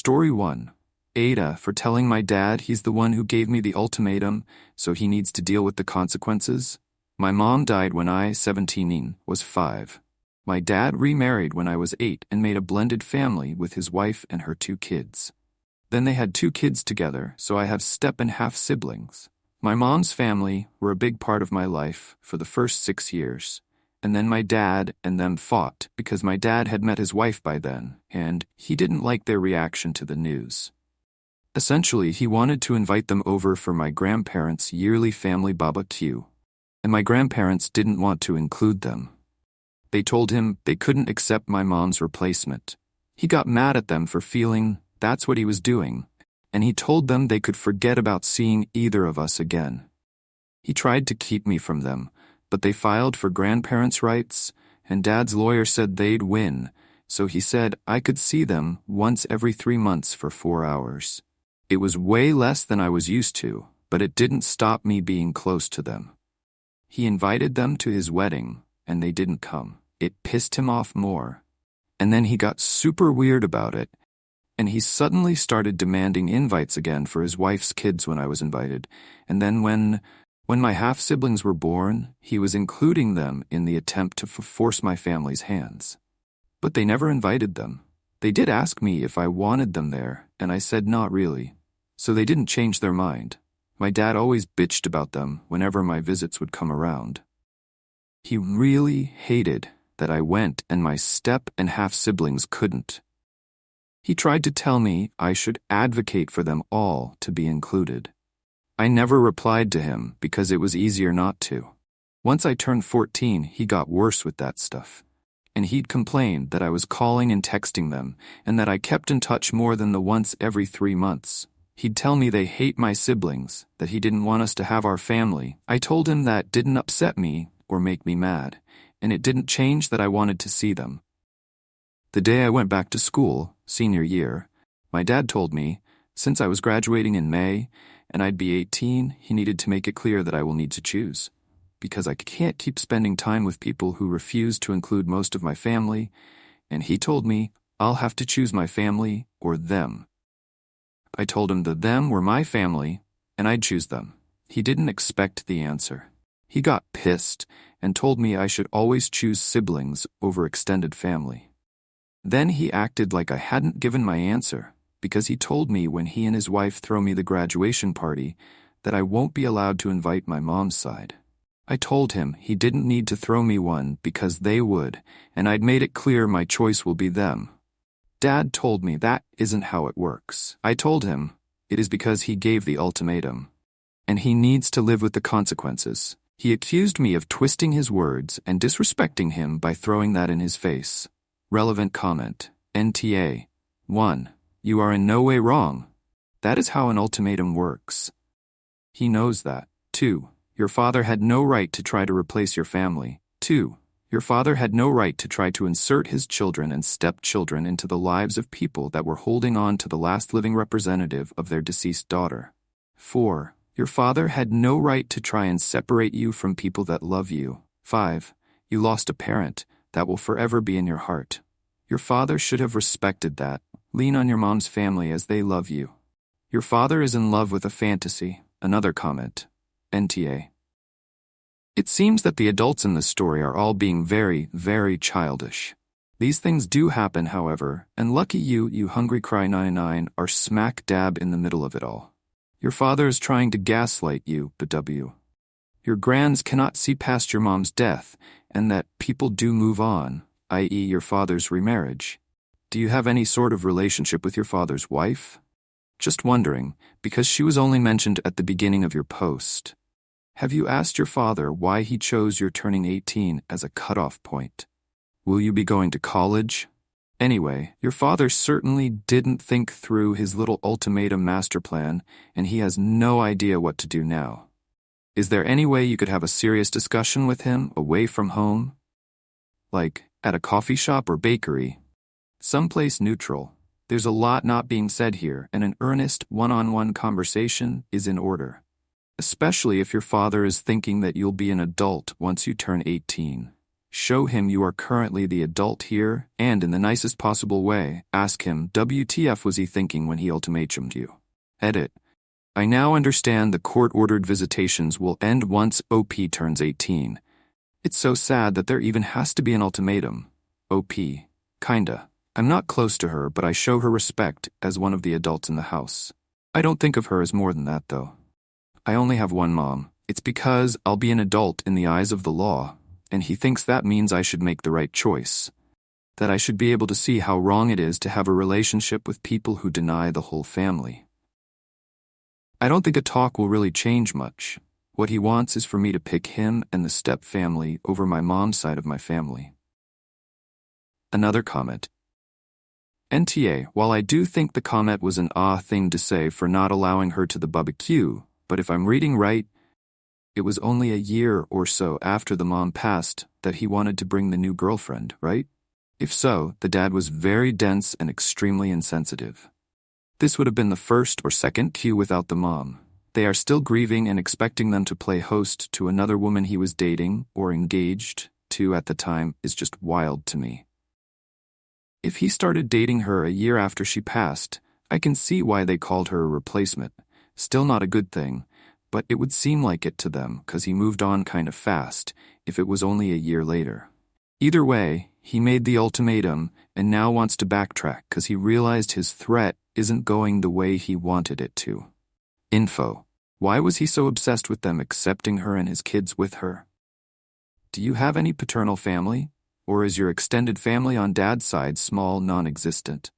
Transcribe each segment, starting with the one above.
Story 1. AITA for telling my dad he's the one who gave me the ultimatum, so he needs to deal with the consequences. My mom died when I, 17, was 5. My dad remarried when I was 8 and made a blended family with his wife and her 2 kids. Then they had 2 kids together, so I have step and half siblings. My mom's family were a big part of my life for the first 6 years. And then my dad and them fought because my dad had met his wife by then, and he didn't like their reaction to the news. Essentially, he wanted to invite them over for my grandparents' yearly family barbecue, and my grandparents didn't want to include them. They told him they couldn't accept my mom's replacement. He got mad at them for feeling that's what he was doing, and he told them they could forget about seeing either of us again. He tried to keep me from them, but they filed for grandparents' rights, and Dad's lawyer said they'd win, so he said I could see them once every 3 months for 4 hours. It was way less than I was used to, but it didn't stop me being close to them. He invited them to his wedding, and they didn't come. It pissed him off more. And then he got super weird about it, and he suddenly started demanding invites again for his wife's kids when I was invited, and then when my half-siblings were born, he was including them in the attempt to force my family's hands. But they never invited them. They did ask me if I wanted them there, and I said not really. So they didn't change their mind. My dad always bitched about them whenever my visits would come around. He really hated that I went and my step and half-siblings couldn't. He tried to tell me I should advocate for them all to be included. I never replied to him because it was easier not to. Once I turned 14, he got worse with that stuff. And he'd complain that I was calling and texting them, and that I kept in touch more than the once every 3 months. He'd tell me they hate my siblings, that he didn't want us to have our family. I told him that didn't upset me or make me mad, and it didn't change that I wanted to see them. The day I went back to school, senior year, my dad told me, since I was graduating in May, and I'd be 18, he needed to make it clear that I will need to choose. Because I can't keep spending time with people who refuse to include most of my family, and he told me I'll have to choose my family or them. I told him that them were my family, and I'd choose them. He didn't expect the answer. He got pissed and told me I should always choose siblings over extended family. Then he acted like I hadn't given my answer, because he told me when he and his wife throw me the graduation party that I won't be allowed to invite my mom's side. I told him he didn't need to throw me one because they would, and I'd made it clear my choice will be them. Dad told me that isn't how it works. I told him it is because he gave the ultimatum, and he needs to live with the consequences. He accused me of twisting his words and disrespecting him by throwing that in his face. Relevant comment. NTA. 1. You are in no way wrong. That is how an ultimatum works. He knows that. 2. Your father had no right to try to replace your family. 2. Your father had no right to try to insert his children and stepchildren into the lives of people that were holding on to the last living representative of their deceased daughter. 4. Your father had no right to try and separate you from people that love you. 5. You lost a parent that will forever be in your heart. Your father should have respected that. Lean on your mom's family as they love you. Your father is in love with a fantasy. Another comment. NTA. It seems that the adults in this story are all being very, very childish. These things do happen, however, and lucky you hungry cry 99, are smack dab in the middle of it all. Your father is trying to gaslight you, but your grands cannot see past your mom's death, and that people do move on, i.e. your father's remarriage. Do you have any sort of relationship with your father's wife? Just wondering, because she was only mentioned at the beginning of your post. Have you asked your father why he chose your turning 18 as a cutoff point? Will you be going to college? Anyway, your father certainly didn't think through his little ultimatum master plan, and he has no idea what to do now. Is there any way you could have a serious discussion with him away from home? Like at a coffee shop or bakery? Someplace neutral. There's a lot not being said here, and an earnest, one-on-one conversation is in order. Especially if your father is thinking that you'll be an adult once you turn 18. Show him you are currently the adult here, and in the nicest possible way, ask him WTF was he thinking when he ultimatumed you. Edit. I now understand the court-ordered visitations will end once OP turns 18. It's so sad that there even has to be an ultimatum. OP. Kinda. I'm not close to her, but I show her respect as one of the adults in the house. I don't think of her as more than that, though. I only have one mom. It's because I'll be an adult in the eyes of the law, and he thinks that means I should make the right choice. That I should be able to see how wrong it is to have a relationship with people who deny the whole family. I don't think a talk will really change much. What he wants is for me to pick him and the step-family over my mom's side of my family. Another comment. NTA, while I do think the comment was an thing to say for not allowing her to the barbecue, but if I'm reading right, it was only a year or so after the mom passed that he wanted to bring the new girlfriend, right? If so, the dad was very dense and extremely insensitive. This would have been the first or second cue without the mom. They are still grieving and expecting them to play host to another woman he was dating or engaged to at the time is just wild to me. If he started dating her a year after she passed, I can see why they called her a replacement. Still not a good thing, but it would seem like it to them because he moved on kind of fast if it was only a year later. Either way, he made the ultimatum and now wants to backtrack because he realized his threat isn't going the way he wanted it to. Info. Why was he so obsessed with them accepting her and his kids with her? Do you have any paternal family? Or is your extended family on dad's side small, non-existent?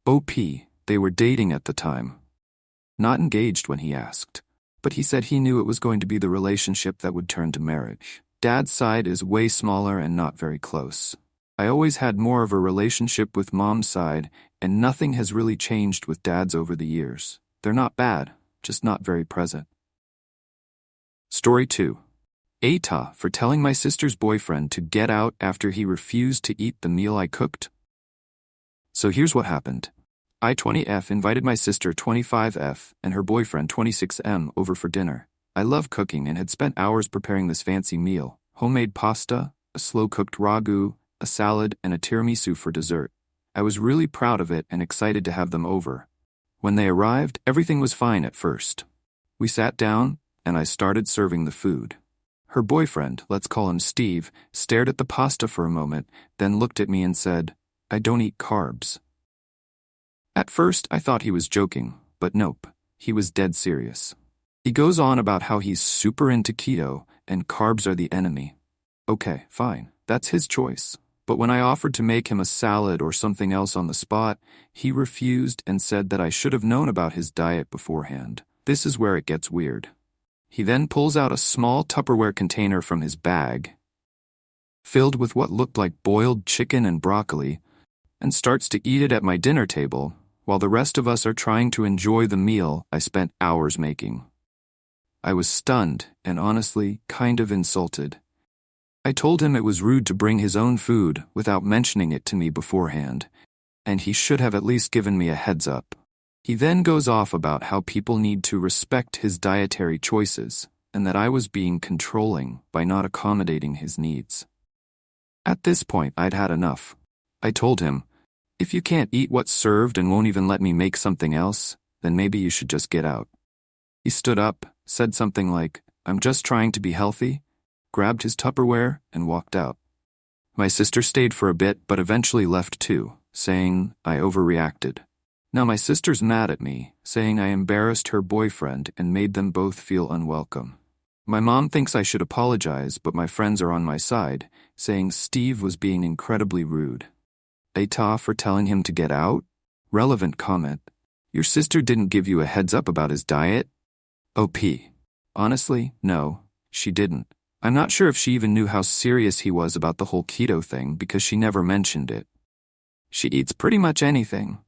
OP, they were dating at the time. Not engaged when he asked, but he said he knew it was going to be the relationship that would turn to marriage. Dad's side is way smaller and not very close. I always had more of a relationship with mom's side, and nothing has really changed with dad's over the years. They're not bad, just not very present. Story 2. AITA for telling my sister's boyfriend to get out after he refused to eat the meal I cooked. So here's what happened. I 20F invited my sister 25F and her boyfriend 26M over for dinner. I love cooking and had spent hours preparing this fancy meal. Homemade pasta, a slow-cooked ragu, a salad, and a tiramisu for dessert. I was really proud of it and excited to have them over. When they arrived, everything was fine at first. We sat down, and I started serving the food. Her boyfriend, let's call him Steve, stared at the pasta for a moment, then looked at me and said, "I don't eat carbs." At first, I thought he was joking, but nope, he was dead serious. He goes on about how he's super into keto and carbs are the enemy. Okay, fine, that's his choice. But when I offered to make him a salad or something else on the spot, he refused and said that I should have known about his diet beforehand. This is where it gets weird. He then pulls out a small Tupperware container from his bag, filled with what looked like boiled chicken and broccoli, and starts to eat it at my dinner table, while the rest of us are trying to enjoy the meal I spent hours making. I was stunned and honestly kind of insulted. I told him it was rude to bring his own food without mentioning it to me beforehand, and he should have at least given me a heads up. He then goes off about how people need to respect his dietary choices and that I was being controlling by not accommodating his needs. At this point, I'd had enough. I told him, "If you can't eat what's served and won't even let me make something else, then maybe you should just get out." He stood up, said something like, "I'm just trying to be healthy," grabbed his Tupperware, and walked out. My sister stayed for a bit but eventually left too, saying I overreacted. Now my sister's mad at me, saying I embarrassed her boyfriend and made them both feel unwelcome. My mom thinks I should apologize, but my friends are on my side, saying Steve was being incredibly rude. AITA for telling him to get out? Relevant comment. Your sister didn't give you a heads up about his diet? OP. Honestly, no, she didn't. I'm not sure if she even knew how serious he was about the whole keto thing because she never mentioned it. She eats pretty much anything,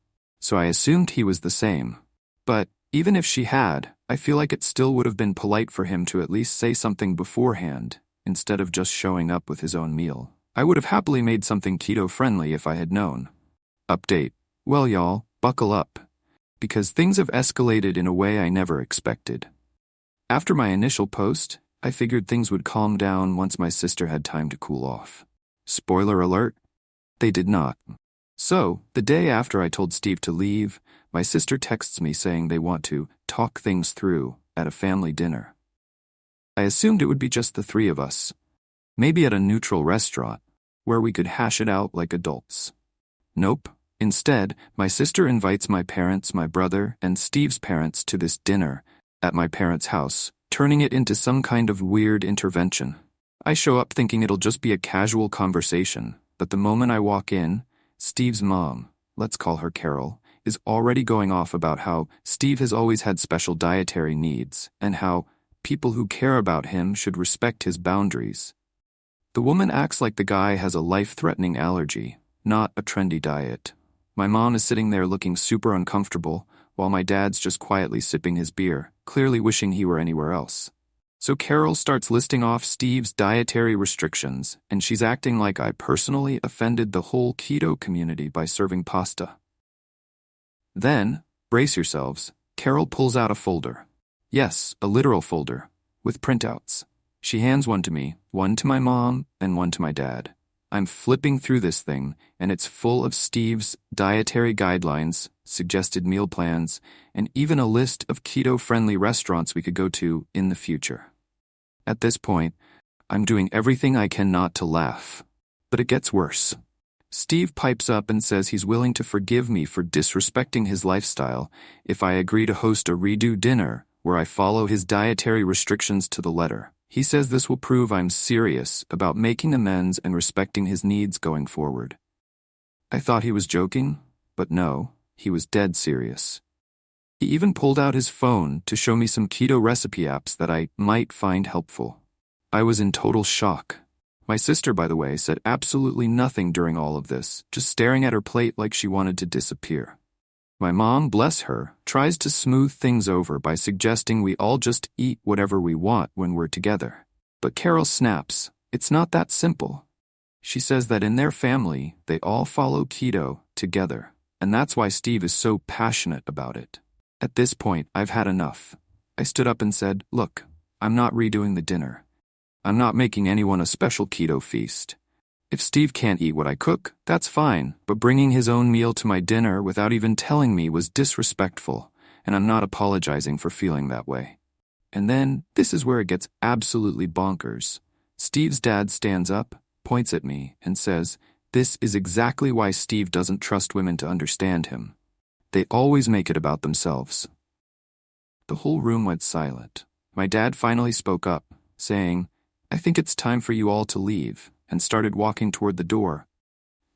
so I assumed he was the same. But even if she had, I feel like it still would have been polite for him to at least say something beforehand, instead of just showing up with his own meal. I would have happily made something keto-friendly if I had known. Update. Well, y'all, buckle up, because things have escalated in a way I never expected. After my initial post, I figured things would calm down once my sister had time to cool off. Spoiler alert, they did not. So, the day after I told Steve to leave, my sister texts me saying they want to talk things through at a family dinner. I assumed it would be just the three of us, maybe at a neutral restaurant, where we could hash it out like adults. Nope. Instead, my sister invites my parents, my brother, and Steve's parents to this dinner at my parents' house, turning it into some kind of weird intervention. I show up thinking it'll just be a casual conversation, but the moment I walk in, Steve's mom, let's call her Carol, is already going off about how Steve has always had special dietary needs and how people who care about him should respect his boundaries. The woman acts like the guy has a life-threatening allergy, not a trendy diet. My mom is sitting there looking super uncomfortable, while my dad's just quietly sipping his beer, clearly wishing he were anywhere else. So Carol starts listing off Steve's dietary restrictions, and she's acting like I personally offended the whole keto community by serving pasta. Then, brace yourselves, Carol pulls out a folder. Yes, a literal folder, with printouts. She hands one to me, one to my mom, and one to my dad. I'm flipping through this thing, and it's full of Steve's dietary guidelines, suggested meal plans, and even a list of keto-friendly restaurants we could go to in the future. At this point, I'm doing everything I can not to laugh. But it gets worse. Steve pipes up and says he's willing to forgive me for disrespecting his lifestyle if I agree to host a redo dinner where I follow his dietary restrictions to the letter. He says this will prove I'm serious about making amends and respecting his needs going forward. I thought he was joking, but no, he was dead serious. He even pulled out his phone to show me some keto recipe apps that I might find helpful. I was in total shock. My sister, by the way, said absolutely nothing during all of this, just staring at her plate like she wanted to disappear. My mom, bless her, tries to smooth things over by suggesting we all just eat whatever we want when we're together. But Carol snaps, it's not that simple. She says that in their family, they all follow keto together, and that's why Steve is so passionate about it. At this point, I've had enough. I stood up and said, look, I'm not redoing the dinner. I'm not making anyone a special keto feast. If Steve can't eat what I cook, that's fine, but bringing his own meal to my dinner without even telling me was disrespectful, and I'm not apologizing for feeling that way. And then, this is where it gets absolutely bonkers. Steve's dad stands up, points at me, and says, this is exactly why Steve doesn't trust women to understand him. They always make it about themselves. The whole room went silent. My dad finally spoke up, saying, I think it's time for you all to leave, and started walking toward the door,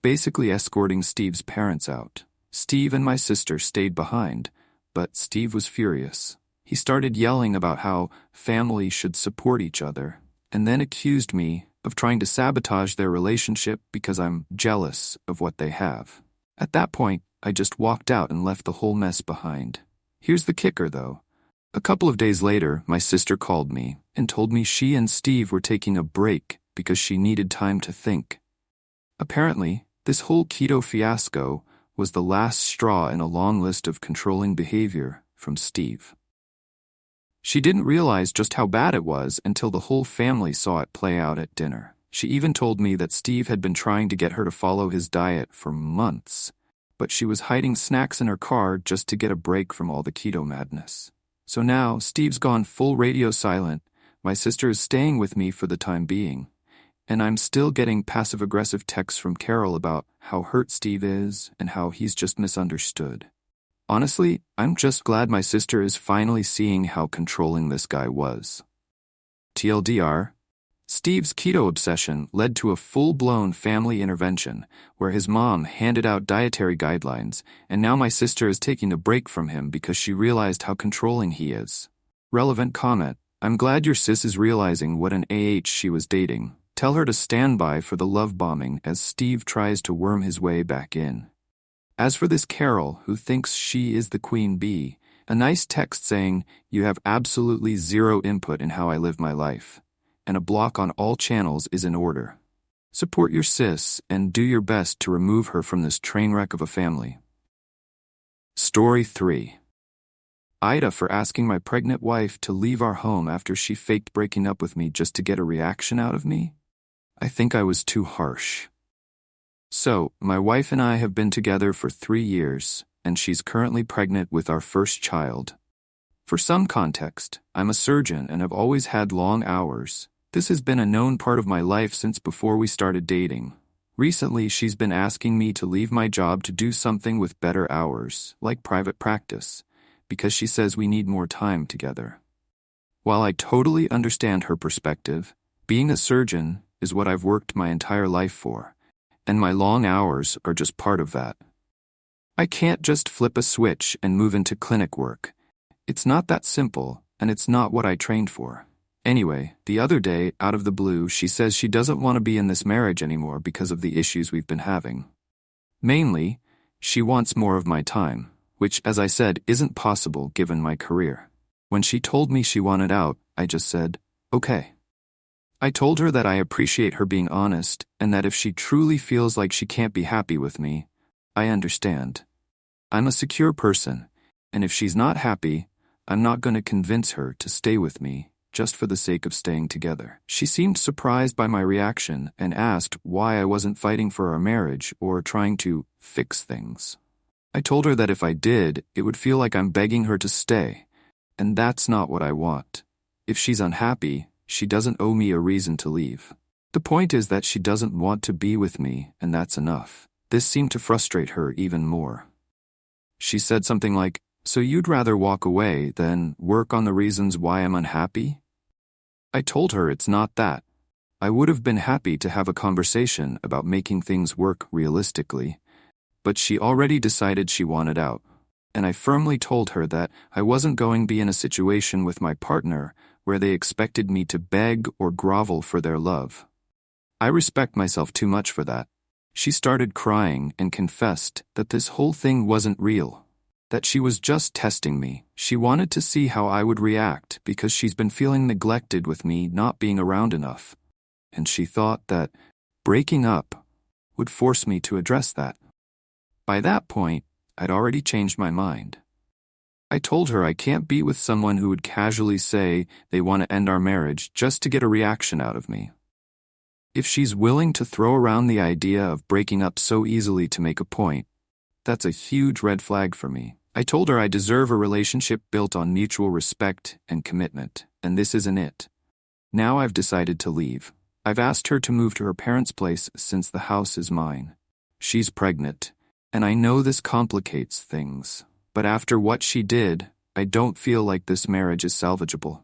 basically escorting Steve's parents out. Steve and my sister stayed behind, but Steve was furious. He started yelling about how family should support each other, and then accused me of trying to sabotage their relationship because I'm jealous of what they have. At that point, I just walked out and left the whole mess behind. Here's the kicker, though. A couple of days later, my sister called me and told me she and Steve were taking a break because she needed time to think. Apparently, this whole keto fiasco was the last straw in a long list of controlling behavior from Steve. She didn't realize just how bad it was until the whole family saw it play out at dinner. She even told me that Steve had been trying to get her to follow his diet for months, but she was hiding snacks in her car just to get a break from all the keto madness. So now, Steve's gone full radio silent, my sister is staying with me for the time being, and I'm still getting passive-aggressive texts from Carol about how hurt Steve is and how he's just misunderstood. Honestly, I'm just glad my sister is finally seeing how controlling this guy was. TLDR, Steve's keto obsession led to a full-blown family intervention where his mom handed out dietary guidelines, and now my sister is taking a break from him because she realized how controlling he is. Relevant comment, I'm glad your sis is realizing what an AH she was dating. Tell her to stand by for the love bombing as Steve tries to worm his way back in. As for this Carol, who thinks she is the queen bee, a nice text saying, you have absolutely zero input in how I live my life, and a block on all channels is in order. Support your sis and do your best to remove her from this train wreck of a family. Story 3. AITA for asking my pregnant wife to leave our home after she faked breaking up with me just to get a reaction out of me? I think I was too harsh. So, my wife and I have been together for 3 years, and she's currently pregnant with our first child. For some context, I'm a surgeon and have always had long hours. This has been a known part of my life since before we started dating. Recently, she's been asking me to leave my job to do something with better hours, like private practice, because she says we need more time together. While I totally understand her perspective, being a surgeon is what I've worked my entire life for, and my long hours are just part of that. I can't just flip a switch and move into clinic work. It's not that simple, and it's not what I trained for. Anyway, the other day, out of the blue, she says she doesn't want to be in this marriage anymore because of the issues we've been having. Mainly, she wants more of my time, which, as I said, isn't possible given my career. When she told me she wanted out, I just said, okay. I told her that I appreciate her being honest, and that if she truly feels like she can't be happy with me, I understand. I'm a secure person, and if she's not happy, I'm not going to convince her to stay with me just for the sake of staying together. She seemed surprised by my reaction and asked why I wasn't fighting for our marriage or trying to fix things. I told her that if I did, it would feel like I'm begging her to stay, and that's not what I want. If she's unhappy, she doesn't owe me a reason to leave. The point is that she doesn't want to be with me, and that's enough. This seemed to frustrate her even more. She said something like, "So you'd rather walk away than work on the reasons why I'm unhappy?" I told her it's not that. I would have been happy to have a conversation about making things work realistically, but she already decided she wanted out, and I firmly told her that I wasn't going to be in a situation with my partner where they expected me to beg or grovel for their love. I respect myself too much for that. She started crying and confessed that this whole thing wasn't real, that she was just testing me. She wanted to see how I would react because she's been feeling neglected with me not being around enough, and she thought that breaking up would force me to address that. By that point, I'd already changed my mind. I told her I can't be with someone who would casually say they want to end our marriage just to get a reaction out of me. If she's willing to throw around the idea of breaking up so easily to make a point, that's a huge red flag for me. I told her I deserve a relationship built on mutual respect and commitment, and this isn't it. Now I've decided to leave. I've asked her to move to her parents' place since the house is mine. She's pregnant, and I know this complicates things. But after what she did, I don't feel like this marriage is salvageable.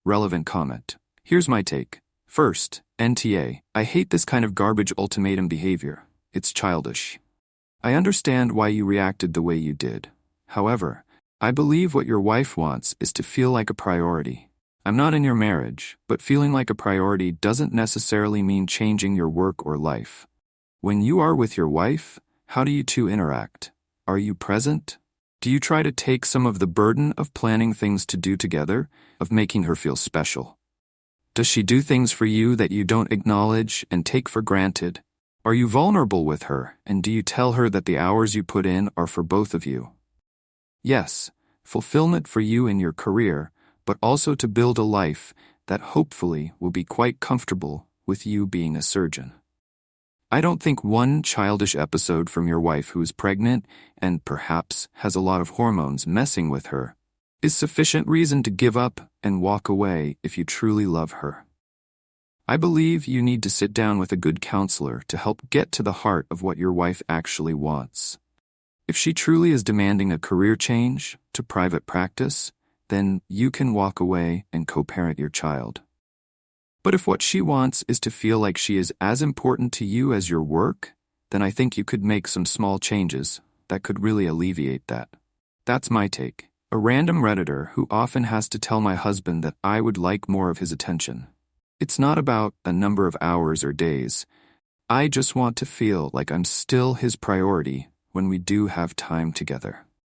Relevant comment. Here's my take. First, NTA. I hate this kind of garbage ultimatum behavior. It's childish. I understand why you reacted the way you did. However, I believe what your wife wants is to feel like a priority. I'm not in your marriage, but feeling like a priority doesn't necessarily mean changing your work or life. When you are with your wife, how do you two interact? Are you present? Do you try to take some of the burden of planning things to do together, of making her feel special? Does she do things for you that you don't acknowledge and take for granted? Are you vulnerable with her, and do you tell her that the hours you put in are for both of you? Yes, fulfillment for you in your career, but also to build a life that hopefully will be quite comfortable with you being a surgeon. I don't think one childish episode from your wife who is pregnant and perhaps has a lot of hormones messing with her is sufficient reason to give up and walk away if you truly love her. I believe you need to sit down with a good counselor to help get to the heart of what your wife actually wants. If she truly is demanding a career change to private practice, then you can walk away and co-parent your child. But if what she wants is to feel like she is as important to you as your work, then I think you could make some small changes that could really alleviate that. That's my take. A random Redditor who often has to tell my husband that I would like more of his attention. It's not about a number of hours or days. I just want to feel like I'm still his priority when we do have time together.